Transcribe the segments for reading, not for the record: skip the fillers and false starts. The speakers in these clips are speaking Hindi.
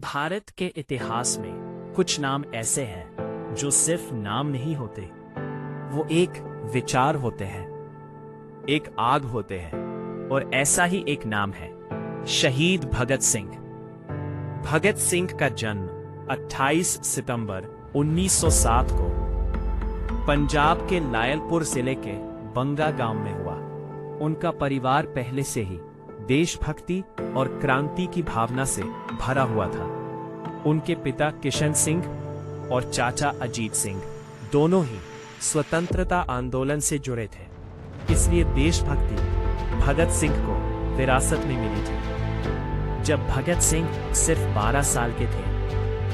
भारत के इतिहास में कुछ नाम ऐसे हैं जो सिर्फ नाम नहीं होते, वो एक विचार होते हैं, एक आग होते हैं। और ऐसा ही एक नाम है शहीद भगत सिंह। भगत सिंह का जन्म 28 सितंबर 1907 को पंजाब के लायलपुर जिले के बंगा गांव में हुआ। उनका परिवार पहले से ही देशभक्ति और क्रांति की भावना से भरा हुआ था। उनके पिता किशन सिंह और चाचा अजीत सिंह दोनों ही स्वतंत्रता आंदोलन से जुड़े थे, इसलिए देशभक्ति भगत सिंह को विरासत में मिली थी। जब भगत सिंह सिर्फ 12 साल के थे,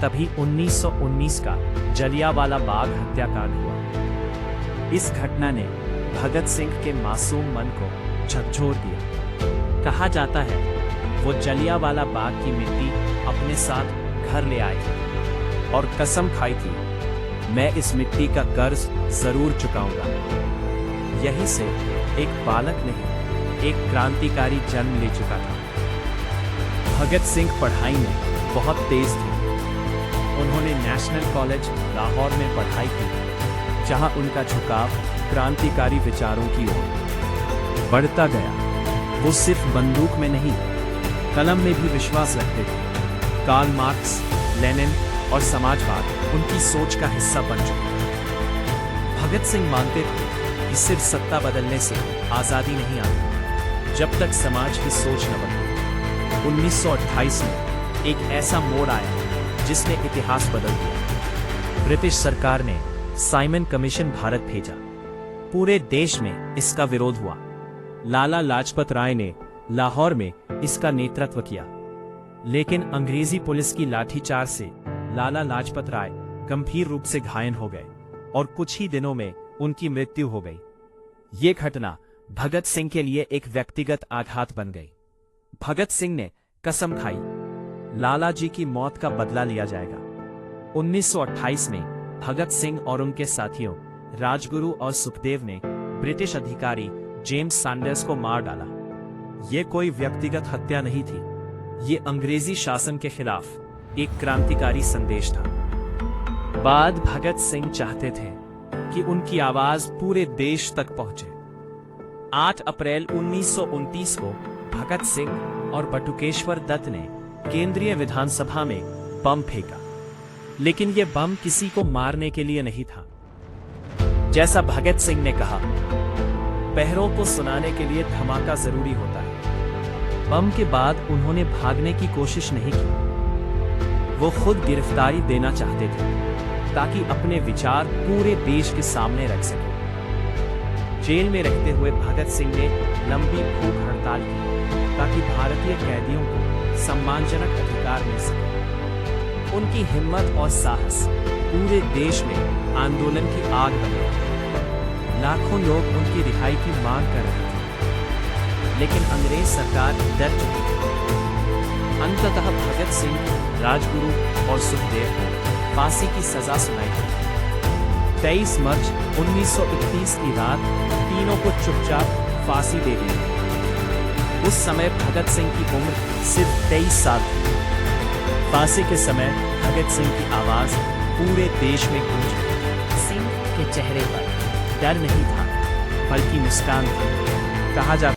तभी 1919 का जलियांवाला बाग हत्याकांड हुआ। इस घटना ने भगत सिंह के मासूम मन को झकझोर दिया। कहा जाता है वो जलियांवाला बाग की मिट्टी अपने साथ घर ले आए थे और कसम खाई थी, मैं इस मिट्टी का कर्ज जरूर चुकाऊंगा। यहीं से एक बालक नहीं, एक क्रांतिकारी जन्म ले चुका था। भगत सिंह पढ़ाई में बहुत तेज थे। उन्होंने नेशनल कॉलेज लाहौर में पढ़ाई की, जहां उनका झुकाव क्रांतिकारी विचारों की ओर बढ़ता गया। वो सिर्फ बंदूक में नहीं, कलम में भी विश्वास रखते थे। कार्ल मार्क्स, लेनिन और समाजवाद उनकी सोच का हिस्सा बन चुके थे। भगत सिंह मानते थे कि सिर्फ सत्ता बदलने से आजादी नहीं आती, जब तक समाज की सोच न बदले। 1928 में एक ऐसा मोड़ आया जिसने इतिहास बदल दिया। ब्रिटिश सरकार ने साइमन कमीशन भारत भेजा। पूरे देश में इसका विरोध हुआ। लाला लाजपत राय ने लाहौर में इसका नेतृत्व किया, लेकिन अंग्रेजी पुलिस की लाठीचार्ज से लाला लाजपत राय गंभीर रूप से घायल हो गए और कुछ ही दिनों में उनकी मृत्यु हो गई। ये घटना भगत सिंह के लिए एक व्यक्तिगत आघात बन गई। भगत सिंह ने कसम खाई, लाला जी की मौत का बदला लिया जाएगा। 1928 में भगत सिंह और उनके साथियों राजगुरु और सुखदेव ने ब्रिटिश अधिकारी जेम्स सैंडर्स को मार डाला। यह कोई व्यक्तिगत हत्या नहीं थी, ये अंग्रेजी शासन के खिलाफ एक क्रांतिकारी संदेश था। बाद भगत सिंह चाहते थे कि उनकी आवाज पूरे देश तक पहुंचे। 8 अप्रैल 1929 को भगत सिंह और बटुकेश्वर दत्त ने केंद्रीय विधानसभा में बम फेंका, लेकिन यह बम किसी को मारने के लिए नहीं था। जैसा भगत सिंह ने कहा, पैरों को सुनाने के लिए धमाका जरूरी होता है। बम के बाद उन्होंने भागने की कोशिश नहीं की। वो खुद गिरफ्तारी देना चाहते थे ताकि अपने विचार पूरे देश के सामने रख सके। जेल में रहते हुए भगत सिंह ने लंबी भूख हड़ताल की ताकि भारतीय कैदियों को सम्मानजनक अधिकार मिल सके। उनकी हिम्मत और साहस पूरे देश में आंदोलन की आग बने। लाखों लोग उनकी रिहाई की मांग कर रहे थे, लेकिन अंग्रेज सरकार डर चुकी थी। अंततः भगत सिंह, राजगुरु और सुखदेव को फांसी की सजा सुनाई गई। 23 मार्च 1931 की रात तीनों को चुपचाप फांसी दे दी गई। उस समय भगत सिंह की उम्र सिर्फ 23 साल थी। फांसी के समय भगत सिंह की आवाज पूरे देश में गूंजी। सिंह के चेहरे पर डर नहीं था, बल्कि मुस्कान थी। कहा जाता